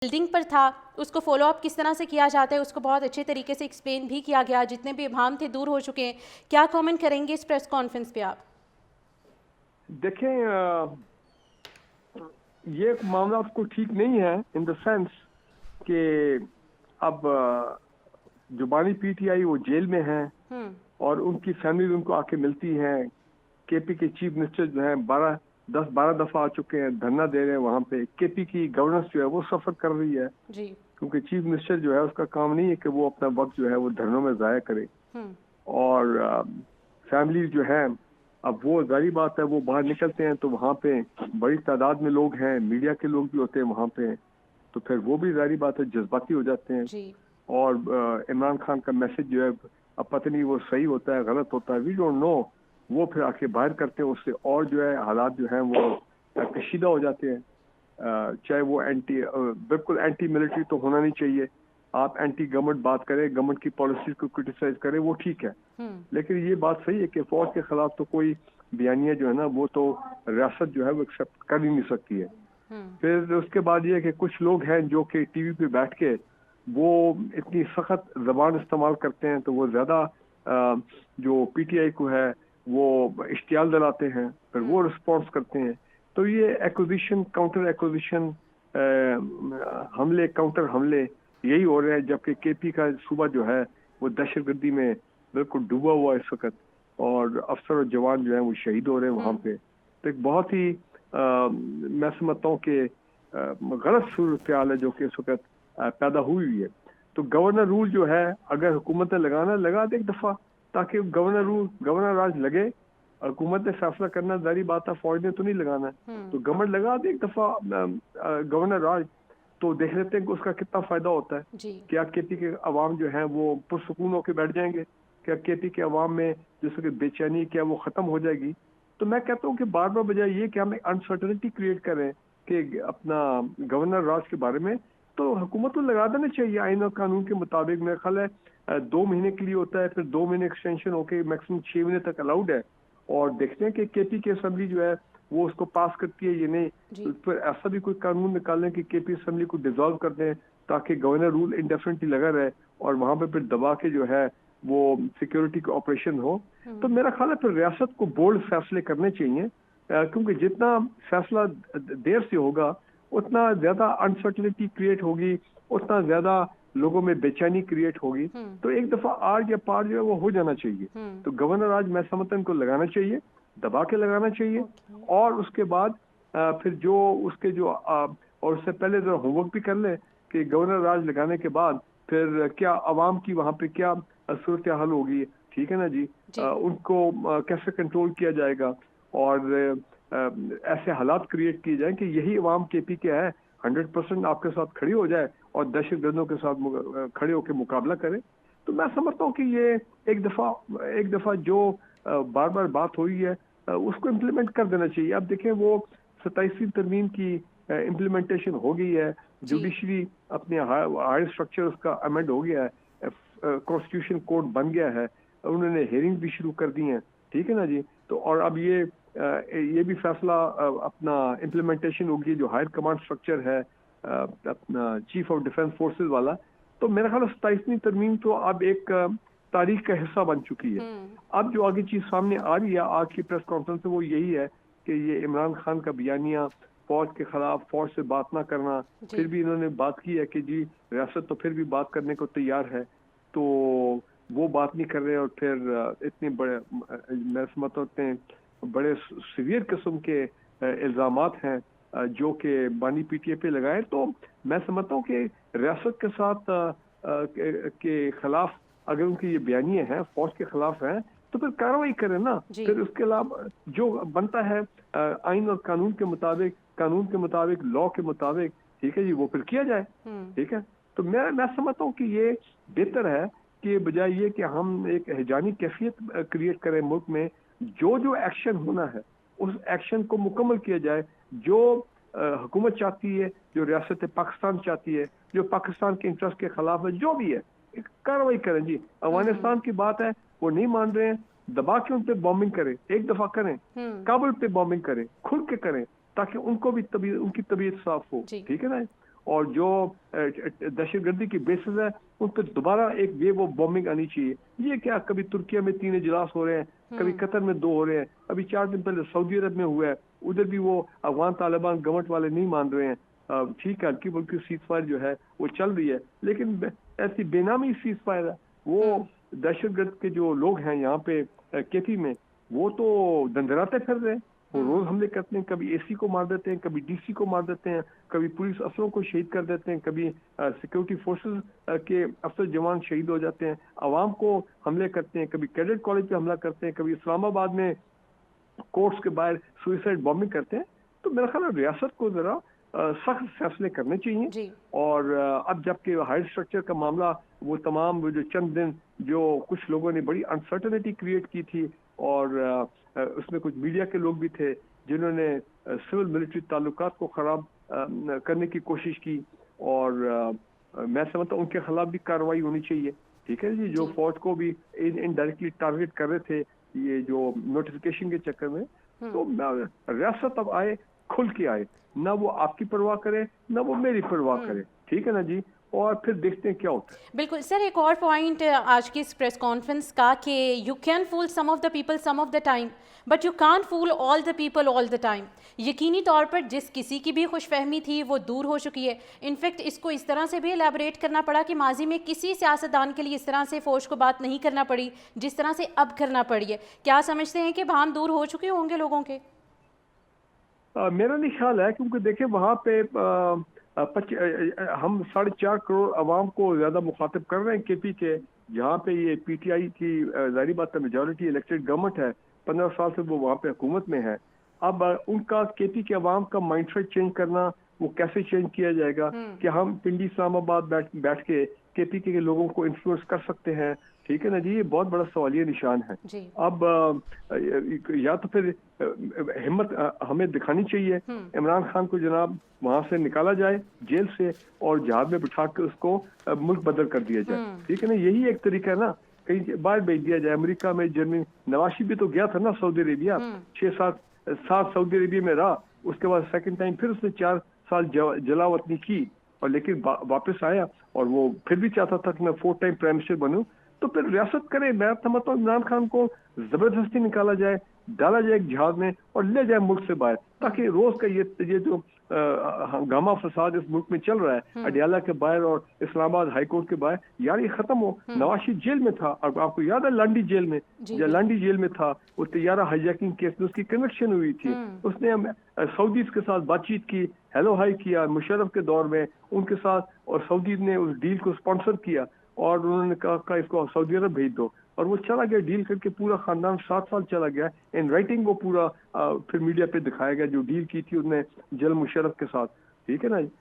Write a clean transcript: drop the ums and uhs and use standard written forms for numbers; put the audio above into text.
Building पर था, उसको फॉलो अप किस तरह से किया जाता है उसको बहुत अच्छे तरीके से एक्सप्लेन भी किया गया। जितने भी इबाहम थे दूर हो चुके हैं। क्या कमेंट करेंगे इस प्रेस कॉन्फ्रेंस पे आप? देखें, ये मामला आपको ठीक नहीं है इन द सेंस कि अब जुबानी पीटीआई वो जेल में है और उनकी फैमिली उनको आके मिलती है। केपी के चीफ मिनिस्टर जो है 10-12 दफा आ चुके हैं, धरना दे रहे हैं वहां पे। केपी की गवर्नेंस जो है वो सफर कर रही है, जी। क्योंकि चीफ मिनिस्टर जो है उसका काम नहीं है कि वो अपना वक्त जो है वो धरनों में जाया करे। और फैमिली जो है, अब वो जारी बात है, वो बाहर निकलते हैं तो वहाँ पे बड़ी तादाद में लोग हैं, मीडिया के लोग भी होते हैं वहाँ पे, तो फिर वो भी जारी बात है जज्बाती हो जाते हैं। जी। और इमरान खान का मैसेज जो है, अब पता नहीं वो सही होता है गलत होता है, वी डोंट नो। वो फिर आके बाहर करते हैं, उससे और जो है हालात जो हैं वो कशीदा हो जाते हैं। चाहे वो बिल्कुल एंटी मिलिट्री तो होना नहीं चाहिए। आप एंटी गवर्नमेंट बात करें, गवर्नमेंट की पॉलिसीज को क्रिटिसाइज करें, वो ठीक है, लेकिन ये बात सही है कि फौज के खिलाफ तो कोई बयानिया जो है ना वो तो रियासत जो है वो एक्सेप्ट कर ही नहीं सकती है। फिर उसके बाद ये कि कुछ लोग हैं जो कि टीवी पे बैठ के वो इतनी सख्त जबान इस्तेमाल करते हैं, तो वो ज्यादा जो पीटीआई को है वो इश्तियाल दिलाते हैं, फिर वो रिस्पॉन्स करते हैं। तो ये एक्विजिशन काउंटर एक्विजिशन, हमले काउंटर हमले यही हो रहे हैं, जबकि केपी का सूबा जो है वो दहशतगर्दी में बिल्कुल डूबा हुआ है इस वक्त, और अफसर और जवान जो है वो शहीद हो रहे हैं वहां पे। तो एक बहुत ही मैं समझता हूँ कि गलत सूरत हाल है जो कि इस वक्त पैदा हुई है। तो गवर्नर रूल जो है, अगर हुकूमत ने लगाना लगा दे एक दफा, ताकि गवर्नर राज लगे। हुकूमत ने फैसला करना जारी बात है, फौज ने तो नहीं लगाना है। तो गवर्नमेंट लगा दे एक दफा गवर्नर राज, तो देख लेते हैं कि उसका कितना फायदा होता है। जी। क्या केपी के अवाम जो है वो पुरसुकून होकर बैठ जाएंगे? क्या केपी के अवाम में जैसे कि बेचैनी क्या वो खत्म हो जाएगी? तो मैं कहता हूँ कि बार बार बजाय ये कि हम एक अनसर्टनिटी क्रिएट करें कि अपना गवर्नर राज के बारे में, तो हुकूमत को लगा देना चाहिए आइन और कानून के मुताबिक। मेरा ख्याल है 2 महीने के लिए होता है, फिर 2 महीने एक्सटेंशन होके मैक्सिमम 6 महीने तक अलाउड है। और देखते हैं कि केपी की असेंबली जो है वो उसको पास करती है ये नहीं। तो फिर ऐसा भी कोई कानून निकालें कि केपी असेंबली को डिसॉल्व कर दें, ताकि गवर्नर रूल इंडेफिनिटली लगा रहे और वहां पे फिर दबा के जो है वो सिक्योरिटी का ऑपरेशन हो। तो मेरा ख्याल है फिर रियासत को बोल्ड फैसले करने चाहिए, क्योंकि जितना फैसला देर से होगा उतना ज्यादा अनसर्टनिटी क्रिएट होगी, उतना ज्यादा लोगों में बेचैनी क्रिएट होगी। तो एक दफा आर या पार जो है वो हो जाना चाहिए। तो गवर्नर आज मैं समझता हूं इनको लगाना चाहिए, दबा के लगाना चाहिए। और उसके बाद फिर जो उसके जो और उससे पहले जो होमवर्क भी कर ले कि गवर्नर राज लगाने के बाद फिर क्या अवाम की वहां पे क्या सूरत हाल होगी, ठीक है ना जी? उनको कैसे कंट्रोल किया जाएगा, और ऐसे हालात क्रिएट किए जाए कि यही अवाम केपी के है 100% आपके साथ खड़ी हो जाए और दहशतगर्दों के साथ खड़े होकर मुकाबला करे। तो मैं समझता हूँ कि ये एक दफा जो बार बार बात हुई है उसको इम्प्लीमेंट कर देना चाहिए। अब देखें वो 27वीं तरमीम की इम्प्लीमेंटेशन हो गई है, जुडिशरी अपने हायर स्ट्रक्चर उसका अमेंड हो गया है, कॉन्स्टिट्यूशन कोर्ट बन गया है, उन्होंने हेयरिंग भी शुरू कर दी हैं, ठीक है ना जी? तो और अब ये भी फैसला अपना इम्प्लीमेंटेशन होगी जो हायर कमांड स्ट्रक्चर है अपना चीफ ऑफ डिफेंस फोर्सेस वाला। तो मेरा ख्याल 27वीं तरमीम तो अब एक तारीख का हिस्सा बन चुकी है। अब जो आगे चीज सामने आ रही है आज की प्रेस कॉन्फ्रेंस में वो यही है कि ये इमरान खान का बयानिया फौज के खिलाफ, फौज से बात ना करना, फिर भी इन्होंने बात की है कि जी रियासत तो फिर भी बात करने को तैयार है, तो वो बात नहीं कर रहे। और फिर इतने बड़े मैं समझता हूँ बड़े सीवियर किस्म के इल्जामात हैं जो कि बानी पीटीए पे लगाए। तो मैं समझता हूँ कि रियासत के साथ के खिलाफ अगर उनकी ये बयानियां हैं फौज के खिलाफ हैं, तो फिर कार्रवाई करें ना। फिर उसके अलावा जो बनता है आइन और कानून के मुताबिक लॉ के मुताबिक, ठीक है जी, वो फिर किया जाए, ठीक है। तो मैं समझता हूँ कि ये बेहतर है कि बजाय ये कि हम एक हैजानी कैफियत क्रिएट करें मुल्क में। जो एक्शन होना है उस एक्शन को मुकम्मल किया जाए। जो हुकूमत चाहती है, जो रियासत पाकिस्तान चाहती है, जो पाकिस्तान के इंटरेस्ट के खिलाफ है, जो भी है एक कार्रवाई करें जी। अफगानिस्तान की बात है, वो नहीं मान रहे हैं, दबा के उन पे बॉम्बिंग करें, एक दफा करें, काबुल पे बॉम्बिंग करें, खुल के करें, ताकि उनको भी उनकी तबीयत साफ हो, ठीक है ना? और जो दहशतगर्दी की बेसिस है उन पर दोबारा एक वेव ऑफ बॉम्बिंग आनी चाहिए। ये क्या, कभी तुर्किया में 3 इजलास हो रहे हैं, कभी कतर में 2 हो रहे हैं, अभी 4 दिन पहले सऊदी अरब में हुआ है, उधर भी वो अफगान तालिबान गवर्नमेंट वाले नहीं मान रहे हैं। ठीक है, हल्की फुल्की सीज फायर जो है वो चल रही है, लेकिन ऐसी बेनामी सीज फायर है। वो दहशतगर्द के जो लोग हैं यहाँ पे केपी में, वो तो दंदराते फिर रहे हैं, वो रोज हमले करते हैं, कभी एसी को मार देते हैं, कभी डीसी को मार देते हैं, कभी पुलिस अफसरों को शहीद कर देते हैं, कभी सिक्योरिटी फोर्सेस के अफसर जवान शहीद हो जाते हैं, आवाम को हमले करते हैं, कभी कैडेट कॉलेज पे हमला करते हैं, कभी इस्लामाबाद में कोर्ट्स के बाहर सुइसाइड बॉम्बिंग करते हैं। तो मेरा ख्याल है रियासत को जरा सख्त फैसले करने चाहिए। और अब जबकि हायर स्ट्रक्चर का मामला, वो तमाम वो जो चंद दिन जो कुछ लोगों ने बड़ी अनसर्टेनिटी क्रिएट की थी, और उसमें कुछ मीडिया के लोग भी थे जिन्होंने सिविल मिलिट्री ताल्लुकात को खराब करने की कोशिश की, और मैं समझता हूँ उनके खिलाफ भी कार्रवाई होनी चाहिए। ठीक है जी, जो फौज को भी इनडायरेक्टली टारगेट कर रहे थे ये जो नोटिफिकेशन के चक्कर में, तो रियासत अब आए, खुल के आए, ना वो आपकी परवाह करे ना वो मेरी परवाह करे। ठीक है ना जी, और फिर देखते हैं क्या होता है। बिल्कुल सर, एक और पॉइंट आज की इस प्रेस कॉन्फ्रेंस का कि you can fool some of the people some of the time, but you can't fool all the people all the time. यकीनी तौर पर जिस किसी की भी खुशफहमी थी वो दूर हो चुकी है। इनफैक्ट इसको इस तरह से भी एलैबोरेट करना पड़ा कि माजी में किसी सियासतदान के लिए इस तरह से फौज को बात नहीं करना पड़ी जिस तरह से अब करना पड़ी है। क्या समझते हैं कि भान दूर हो चुके होंगे लोगों के? मेरा नहीं ख्याल है, क्योंकि देखिए वहाँ पे हम 4.5 करोड़ अवाम को ज्यादा मुखातिब कर रहे हैं केपी के, जहाँ पे ये पीटीआई की जाहिर बात है मेजोरिटी इलेक्टेड गवर्नमेंट है, 15 साल से वो वहाँ पे हुकूमत में है। अब उनका केपी के अवाम का माइंडसेट चेंज करना, वो कैसे चेंज किया जाएगा कि हम पिंडी इस्लामाबाद बैठ के केपी के लोगों को इन्फ्लुएंस कर सकते हैं? ठीक है ना जी, ये बहुत बड़ा सवालिया निशान है। अब या तो फिर हिम्मत हमें दिखानी चाहिए, इमरान खान को जनाब वहां से निकाला जाए जेल से और जहाज में बिठा के उसको मुल्क बदल कर दिया जाए। ठीक है ना, यही एक तरीका है ना, कहीं बाहर भेज दिया जाए, अमेरिका में, जर्मनी। नवाशी भी तो गया था ना सऊदी अरेबिया, 6-7 साल सऊदी अरेबिया में रहा, उसके बाद सेकंड टाइम फिर उसने 4 साल जलावतनी की, और लेकिन वापस आया, और वो फिर भी चाहता था कि मैं 4 टाइम प्राइम मिनिस्टर बनूं। तो फिर रियासत करे। मैं समझता हूँ इमरान खान को जबरदस्ती निकाला जाए, डाला जाए एक जहाज में और ले जाए मुल्क से बाहर, ताकि रोज का ये जो हंगामा फसाद इस मुल्क में चल रहा है, अडियाला के बाहर और इस्लामाबाद हाईकोर्ट के बाहर, यार ये खत्म हो। नवाशी जेल में था, और आपको याद है लांडी जेल में, लांडी जेल में था, वो तैयारा हाईजैकिंग केस में उसकी कन्विक्शन हुई थी। उसने सऊदीज के साथ बातचीत की, हेलो हाई किया मुशर्रफ के दौर में उनके साथ, और सऊदी ने उस डील को स्पॉन्सर किया, और उन्होंने कहा इसको सऊदी अरब भेज दो, और वो चला गया डील करके, पूरा खानदान 7 साल चला गया इन राइटिंग। वो पूरा फिर मीडिया पे दिखाया गया जो डील की थी उसने जनरल मुशर्रफ के साथ। ठीक है ना।